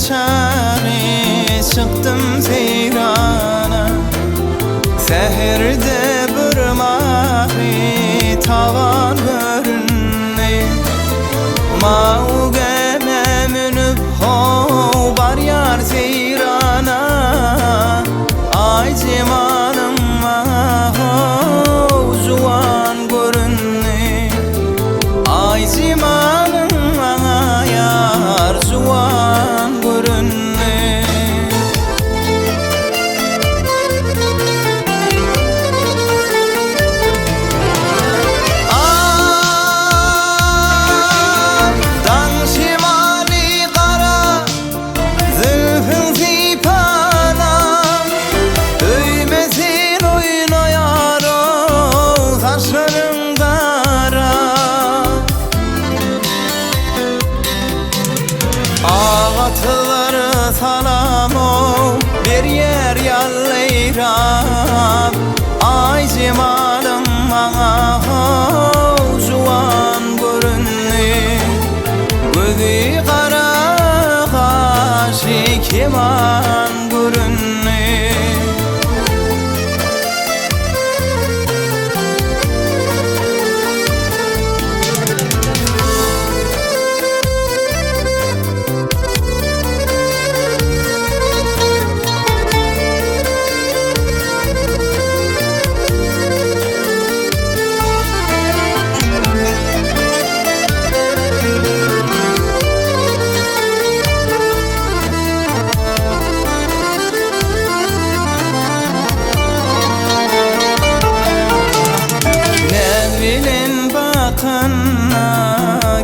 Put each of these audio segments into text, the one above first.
çare çıktım seyrana. Seherde bir mavi tavan görünne. Mauge memnüp ho bar yar seyrana. Ay cemalım ho juan görünne. Ay cemalım yar juan görünne. Ağatları salamo bir yer yalleyram. Ay cemalım bana juan görünne. Gözü kara kaşı keman görünne.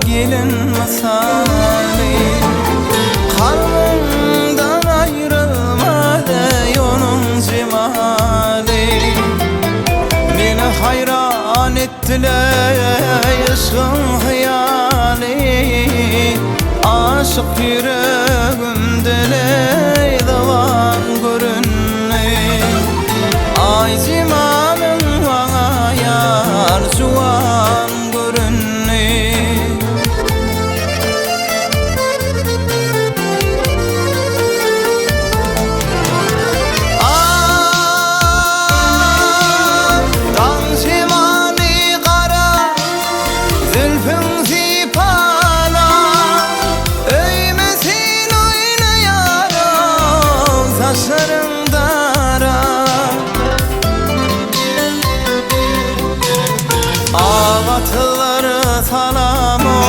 Gelin masali kalbimden ayrılmadı onun cemali. Beni hayran ettiler aşkın hayali. Aşık yüreğimde leydavan görünne. Ay cemalım bana yar juan görünne. Ağatları salamo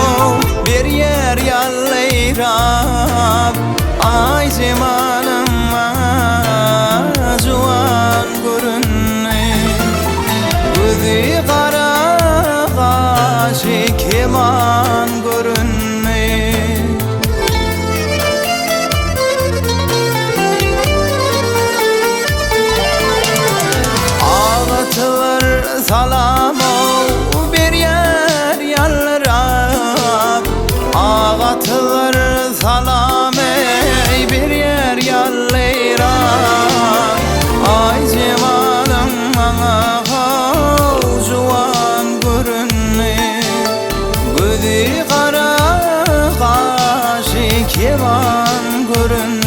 bir yer yalleyram. Ay cemalım juan görünne. Gözü kara kaşı keman görünne. Ağatlar salamo bir yer yalleyram. Ağatlar salame bir yer yalleyram. Ay cemalım bana juan görünne. Gözü kara kaşı keman görünne.